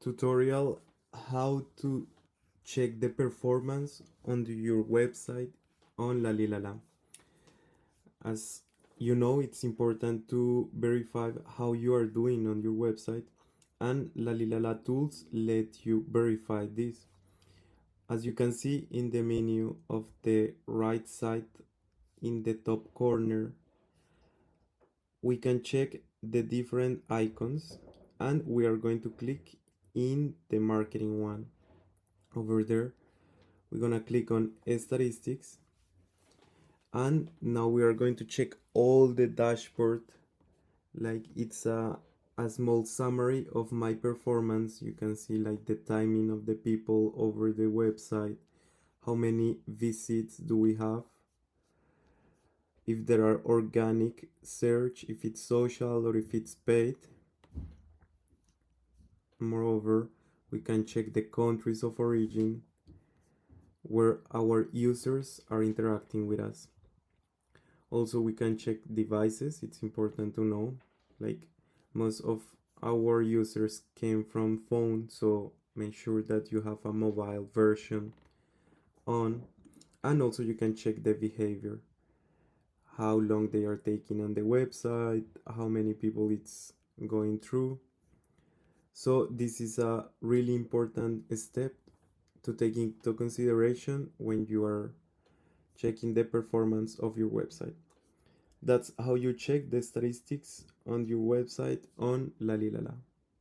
tutorial how to check the performance on your website on Lalilala. As you know, it's important to verify how you are doing on your website, and Lalilala tools let you verify this. As you can see in the menu of the right side in the top corner, we can check the different icons, and we are going to click in the marketing one. Over there we're gonna click on statistics, and now we are going to check all the dashboard, like it's a small summary of my performance. You can see like the timing of the people over the website, how many visits do we have, if there are organic search, if it's social or if it's paid. Moreover, we can check the countries of origin where our users are interacting with us. Also, we can check devices. It's important to know, like most of our users came from phone, so make sure that you have a mobile version on. And also you can check the behavior, how long they are taking on the website, how many people it's going through. So this is a really important step to take into consideration when you are checking the performance of your website. That's how you check the statistics on your website on Lalilala.